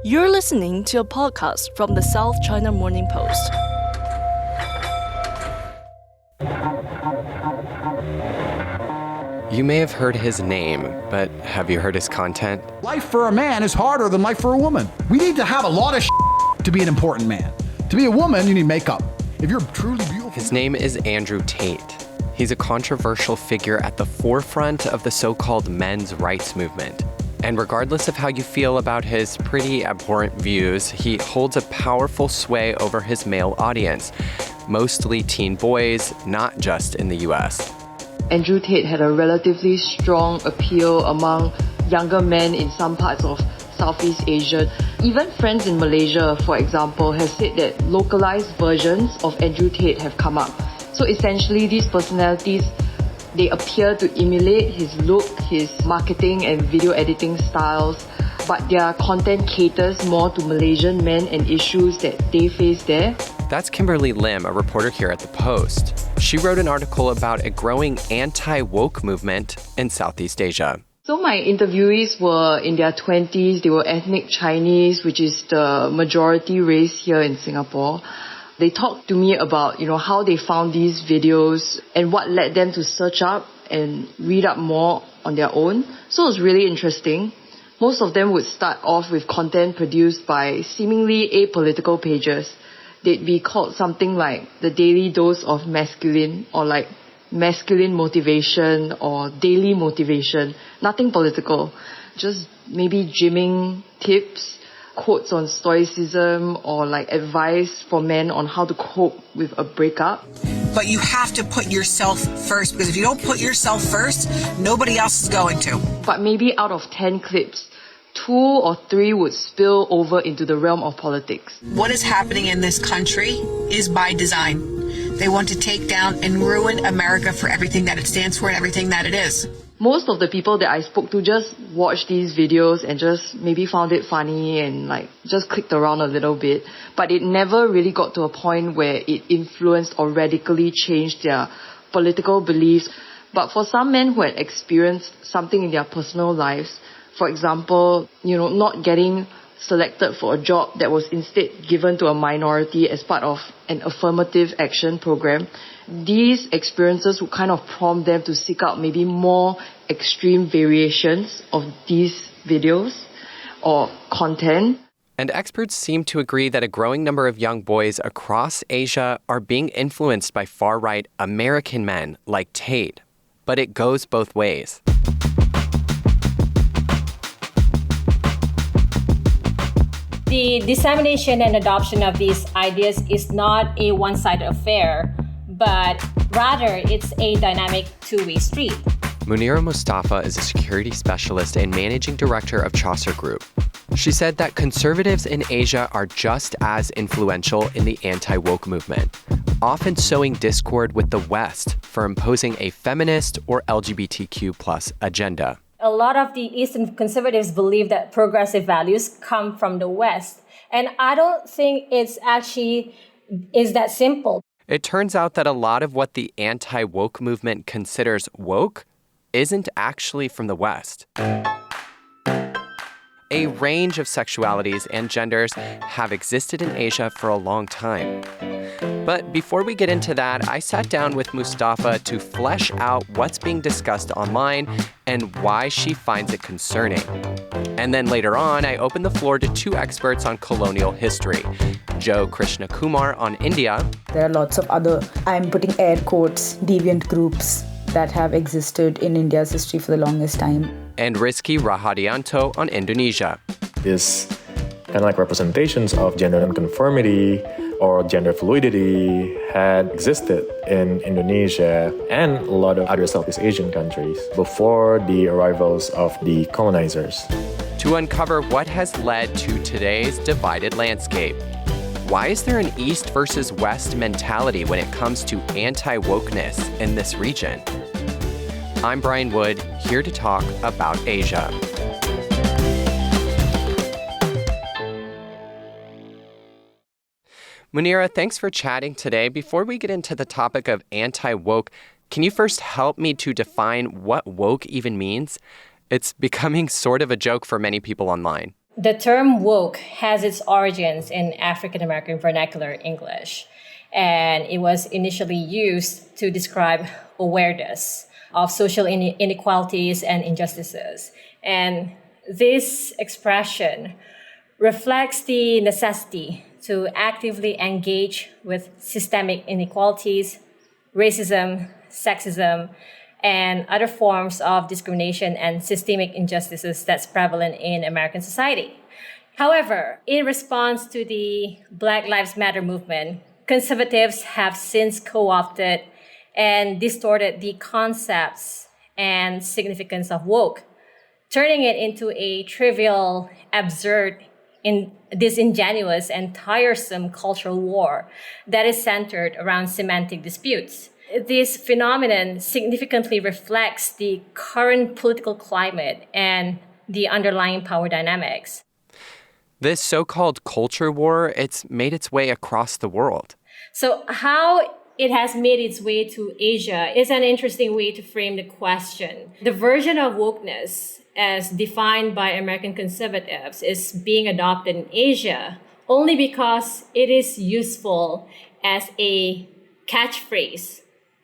You're listening to a podcast from the South China Morning Post. You may have heard his name, but have you heard his content? Life for a man is harder than life for a woman. We need to have a lot of to be an important man. To be a woman, you need makeup. If you're truly beautiful... His name is Andrew Tate. He's a controversial figure at the forefront of the so-called men's rights movement. And regardless of how you feel about his pretty abhorrent views, he holds a powerful sway over his male audience, mostly teen boys, not just in the US. Andrew Tate had a relatively strong appeal among younger men in some parts of Southeast Asia. Even friends in Malaysia, for example, have said that localized versions of Andrew Tate have come up. So essentially, these personalities, they appear to emulate his look, his marketing and video editing styles, but their content caters more to Malaysian men and issues that they face there. That's Kimberly Lim, a reporter here at The Post. She wrote an article about a growing anti-woke movement in Southeast Asia. So my interviewees were in their 20s. They were ethnic Chinese, which is the majority race here in Singapore. They talked to me about, how they found these videos and what led them to search up and read up more on their own. So it was really interesting. Most of them would start off with content produced by seemingly apolitical pages. They'd be called something like the Daily Dose of Masculine, or like Masculine Motivation or Daily Motivation. Nothing political. Just maybe gymming tips, quotes on stoicism, or like advice for men on how to cope with a breakup. But you have to put yourself first, because if you don't put yourself first, nobody else is going to. But maybe out of 10 clips, 2 or 3 would spill over into the realm of politics. What is happening in this country is by design. They want to take down and ruin America for everything that it stands for and everything that it is. Most of the people that I spoke to just watched these videos and just maybe found it funny and just clicked around a little bit. But it never really got to a point where it influenced or radically changed their political beliefs. But for some men who had experienced something in their personal lives, for example, not getting selected for a job that was instead given to a minority as part of an affirmative action program, these experiences would kind of prompt them to seek out maybe more extreme variations of these videos or content. And experts seem to agree that a growing number of young boys across Asia are being influenced by far-right American men like Tate. But it goes both ways. The dissemination and adoption of these ideas is not a one-sided affair, but rather it's a dynamic two-way street. Munira Mustaffa is a security specialist and managing director of Chaucer Group. She said that conservatives in Asia are just as influential in the anti-woke movement, often sowing discord with the West for imposing a feminist or LGBTQ+ agenda. A lot of the Eastern conservatives believe that progressive values come from the West. And I don't think it's actually is that simple. It turns out that a lot of what the anti-woke movement considers woke isn't actually from the West. A range of sexualities and genders have existed in Asia for a long time. But before we get into that, I sat down with Mustaffa to flesh out what's being discussed online and why she finds it concerning. And then later on, I opened the floor to 2 experts on colonial history, Joe Krishnakumar on India. There are lots of other, I'm putting air quotes, deviant groups that have existed in India's history for the longest time. And Rizky Rahadianto on Indonesia. This kind of like representations of gender nonconformity or gender fluidity had existed in Indonesia and a lot of other Southeast Asian countries before the arrivals of the colonizers. To uncover what has led to today's divided landscape. Why is there an East versus West mentality when it comes to anti-wokeness in this region? I'm Brian Wood, here to talk about Asia. Munira, thanks for chatting today. Before we get into the topic of anti-woke, can you first help me to define what woke even means? It's becoming sort of a joke for many people online. The term woke has its origins in African American vernacular English, and it was initially used to describe awareness of social inequalities and injustices. And this expression reflects the necessity to actively engage with systemic inequalities, racism, sexism, and other forms of discrimination and systemic injustices that's prevalent in American society. However, in response to the Black Lives Matter movement, conservatives have since co-opted and distorted the concepts and significance of woke, turning it into a trivial, absurd, disingenuous, and tiresome cultural war that is centered around semantic disputes. This phenomenon significantly reflects the current political climate and the underlying power dynamics. This so-called culture war, it's made its way across the world. So how it has made its way to Asia is an interesting way to frame the question. The version of wokeness, as defined by American conservatives, is being adopted in Asia only because it is useful as a catchphrase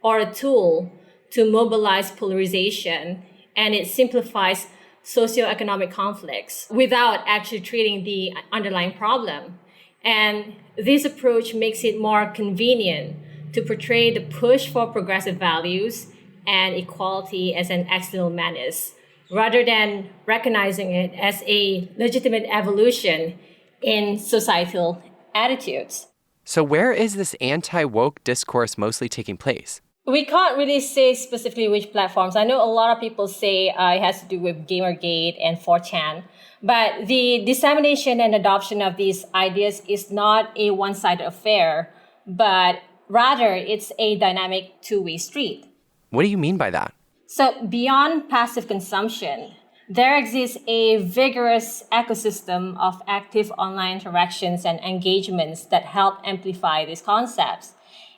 or a tool to mobilize polarization, and it simplifies socioeconomic conflicts without actually treating the underlying problem. And this approach makes it more convenient to portray the push for progressive values and equality as an external menace, rather than recognizing it as a legitimate evolution in societal attitudes. So where is this anti-woke discourse mostly taking place? We can't really say specifically which platforms. I know a lot of people say it has to do with Gamergate and 4chan, but the dissemination and adoption of these ideas is not a one-sided affair, but rather it's a dynamic two-way street. What do you mean by that? So beyond passive consumption, there exists a vigorous ecosystem of active online interactions and engagements that help amplify these concepts.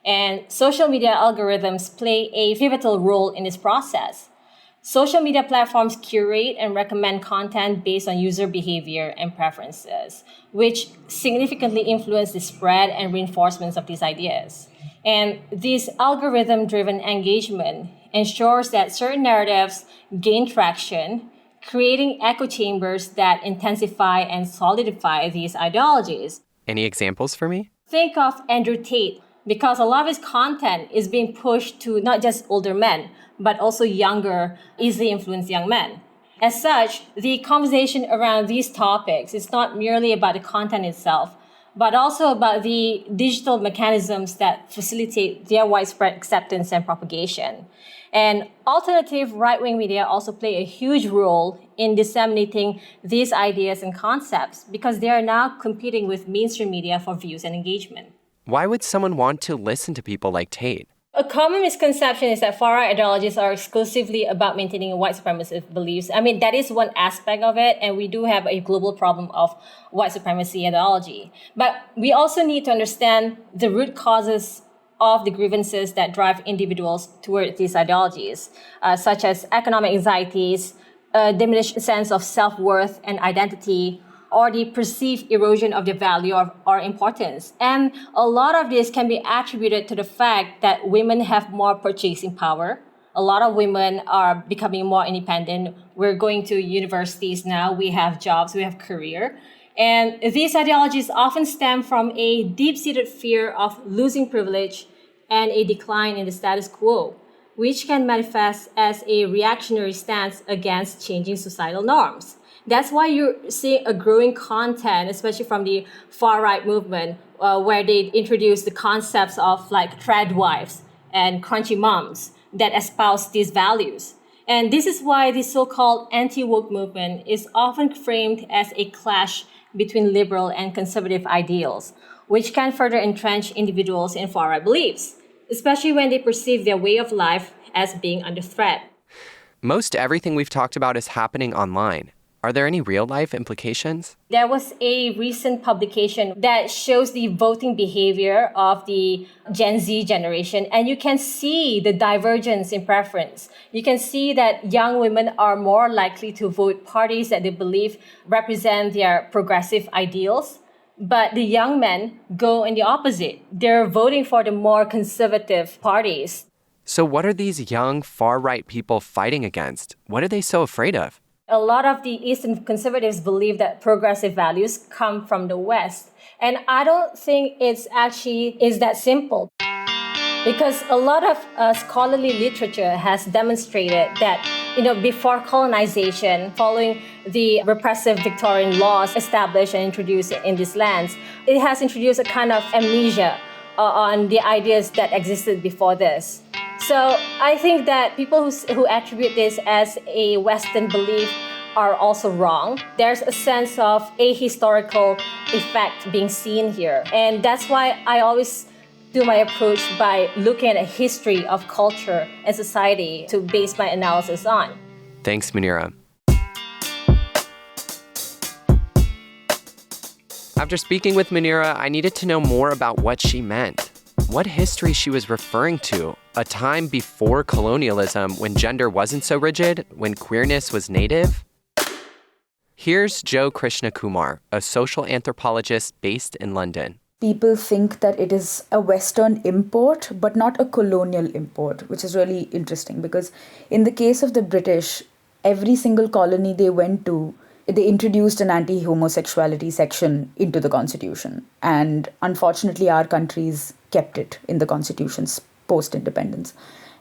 And social media algorithms play a pivotal role in this process. Social media platforms curate and recommend content based on user behavior and preferences, which significantly influence the spread and reinforcements of these ideas. And this algorithm-driven engagement ensures that certain narratives gain traction, creating echo chambers that intensify and solidify these ideologies. Any examples for me? Think of Andrew Tate, because a lot of his content is being pushed to not just older men, but also younger, easily influenced young men. As such, the conversation around these topics is not merely about the content itself, but also about the digital mechanisms that facilitate their widespread acceptance and propagation. And alternative right-wing media also play a huge role in disseminating these ideas and concepts because they are now competing with mainstream media for views and engagement. Why would someone want to listen to people like Tate? A common misconception is that far-right ideologies are exclusively about maintaining white supremacist beliefs. I mean, that is one aspect of it, and we do have a global problem of white supremacy ideology. But we also need to understand the root causes of the grievances that drive individuals toward these ideologies, such as economic anxieties, a diminished sense of self-worth and identity, or the perceived erosion of the value or importance. And a lot of this can be attributed to the fact that women have more purchasing power. A lot of women are becoming more independent. We're going to universities now. We have jobs, we have career. And these ideologies often stem from a deep-seated fear of losing privilege and a decline in the status quo, which can manifest as a reactionary stance against changing societal norms. That's why you're seeing a growing content, especially from the far-right movement, where they introduce the concepts of like trad wives and crunchy moms that espouse these values. And this is why the so-called anti-woke movement is often framed as a clash between liberal and conservative ideals, which can further entrench individuals in far-right beliefs, especially when they perceive their way of life as being under threat. Most everything we've talked about is happening online. Are there any real-life implications? There was a recent publication that shows the voting behavior of the Gen Z generation, and you can see the divergence in preference. You can see that young women are more likely to vote parties that they believe represent their progressive ideals, but the young men go in the opposite. They're voting for the more conservative parties. So what are these young, far-right people fighting against? What are they so afraid of? A lot of the Eastern conservatives believe that progressive values come from the West. And I don't think it's actually is that simple. Because a lot of scholarly literature has demonstrated that, before colonization, following the repressive Victorian laws established and introduced in these lands, it has introduced a kind of amnesia on the ideas that existed before this. So I think that people who attribute this as a Western belief are also wrong. There's a sense of ahistorical effect being seen here. And that's why I always do my approach by looking at a history of culture and society to base my analysis on. Thanks, Munira. After speaking with Munira, I needed to know more about what she meant. What history she was referring to, a time before colonialism when gender wasn't so rigid, when queerness was native? Here's Joe Krishnakumar, a social anthropologist based in London. People think that it is a Western import, but not a colonial import, which is really interesting because in the case of the British, every single colony they went to, they introduced an anti-homosexuality section into the constitution. And unfortunately, our countries kept it in the constitutions post-independence.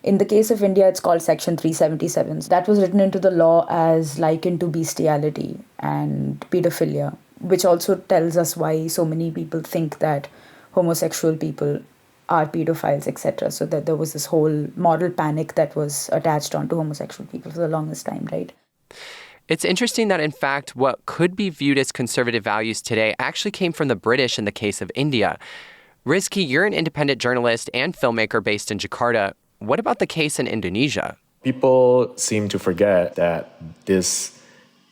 In the case of India, it's called Section 377. That was written into the law as likened to bestiality and pedophilia, which also tells us why so many people think that homosexual people are pedophiles, etc. So that there was this whole moral panic that was attached onto homosexual people for the longest time, right? It's interesting that, in fact, what could be viewed as conservative values today actually came from the British in the case of India. Rizky, you're an independent journalist and filmmaker based in Jakarta. What about the case in Indonesia? People seem to forget that this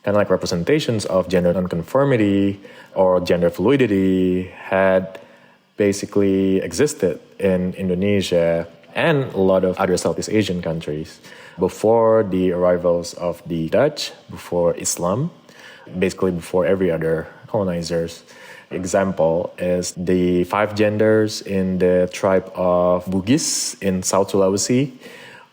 kind of like representations of gender nonconformity or gender fluidity had basically existed in Indonesia and a lot of other Southeast Asian countries before the arrivals of the Dutch, before Islam, basically before every other colonizers. Example is the 5 genders in the tribe of Bugis in South Sulawesi.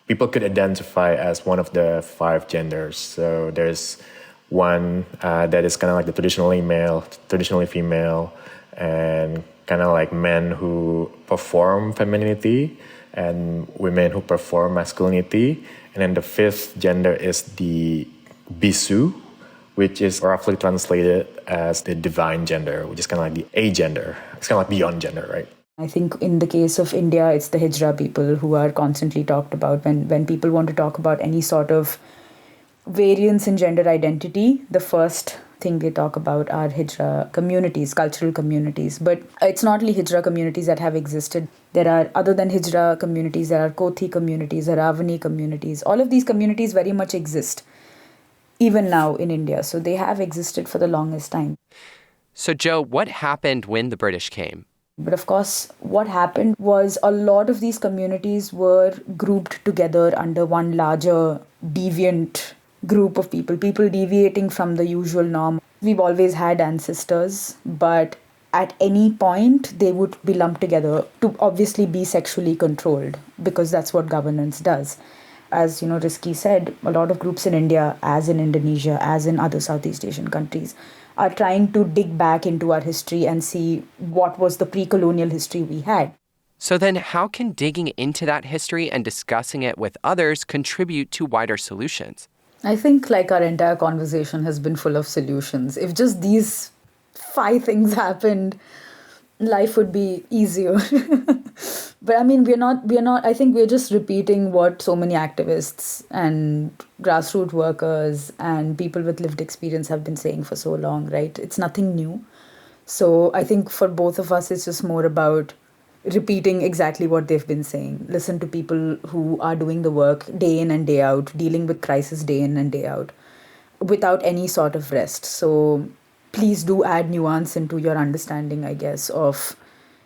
People could identify as one of the 5 genders. So there's one that is kind of like the traditionally male, traditionally female, and kind of like men who perform femininity and women who perform masculinity. And then the 5th gender is the Bisu, which is roughly translated as the divine gender, which is kind of like the agender. It's kind of like beyond gender, right? I think in the case of India, it's the Hijra people who are constantly talked about. When people want to talk about any sort of variance in gender identity, the first thing they talk about are Hijra communities, cultural communities. But it's not only Hijra communities that have existed. There are, other than Hijra communities, there are Kothi communities, there are Ravani communities. All of these communities very much exist, even now in India. So they have existed for the longest time. So, Joe, what happened when the British came? But of course, what happened was a lot of these communities were grouped together under one larger deviant group of people deviating from the usual norm. We've always had ancestors, but at any point they would be lumped together to obviously be sexually controlled because that's what governance does. As Rizky said, a lot of groups in India, as in Indonesia, as in other Southeast Asian countries, are trying to dig back into our history and see what was the pre-colonial history we had. So then how can digging into that history and discussing it with others contribute to wider solutions? I think like our entire conversation has been full of solutions. If just these 5 things happened, life would be easier. But I mean, we're not, I think we're just repeating what so many activists and grassroots workers and people with lived experience have been saying for so long, right? It's nothing new. So I think for both of us, it's just more about repeating exactly what they've been saying. Listen to people who are doing the work day in and day out, dealing with crisis day in and day out. without any sort of rest. So please do add nuance into your understanding, I guess, of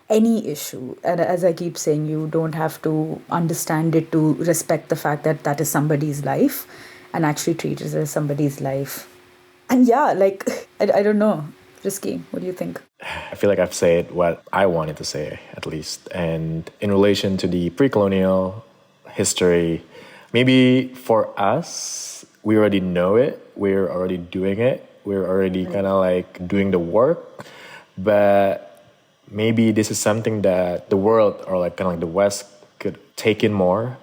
any issue. And as I keep saying, you don't have to understand it to respect the fact that that is somebody's life and actually treat it as somebody's life. And yeah, like, I don't know. Rizky, what do you think? I feel like I've said what I wanted to say, at least. And in relation to the pre-colonial history, maybe for us, we already know it. We're already doing it. We're already kind of like doing the work. But maybe this is something that the world, or like kind of like the West, could take in more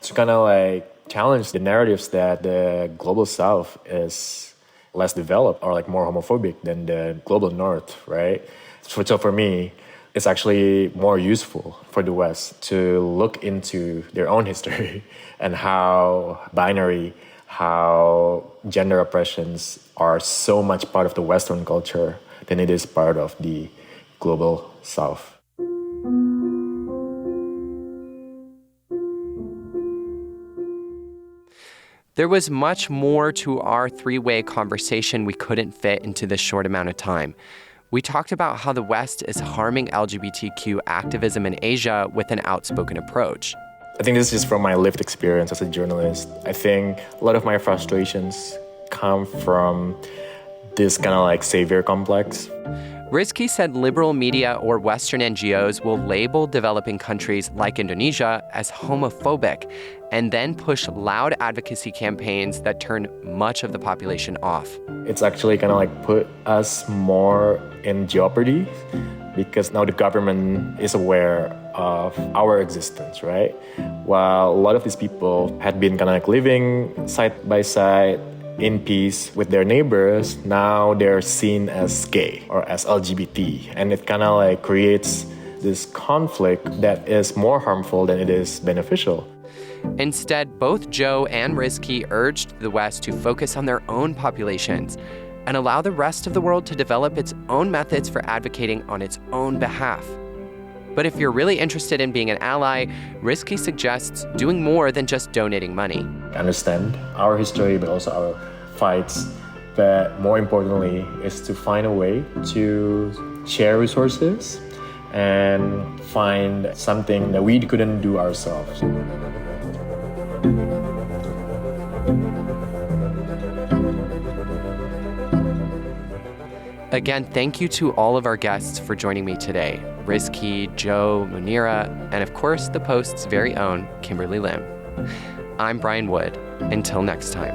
to kind of like challenge the narratives that the global South is less developed or like more homophobic than the global North, right? So for me, it's actually more useful for the West to look into their own history and how binary, how gender oppressions are so much part of the Western culture than it is part of the global South. There was much more to our three-way conversation we couldn't fit into this short amount of time. We talked about how the West is harming LGBTQ activism in Asia with an outspoken approach. I think this is just from my lived experience as a journalist. I think a lot of my frustrations come from this kind of like savior complex. Rizky said liberal media or Western NGOs will label developing countries like Indonesia as homophobic and then push loud advocacy campaigns that turn much of the population off. It's actually kind of like put us more in jeopardy because now the government is aware of our existence, right? While a lot of these people had been kind of like living side by side in peace with their neighbors, now they're seen as gay or as LGBT. And it kind of like creates this conflict that is more harmful than it is beneficial. Instead, both Joe and Rizky urged the West to focus on their own populations and allow the rest of the world to develop its own methods for advocating on its own behalf. But if you're really interested in being an ally, Rizky suggests doing more than just donating money. Understand our history, but also our fights. But more importantly, is to find a way to share resources and find something that we couldn't do ourselves. Again, thank you to all of our guests for joining me today. Rizky, Joe, Munira, and of course, the Post's very own Kimberly Lim. I'm Brian Wood. Until next time.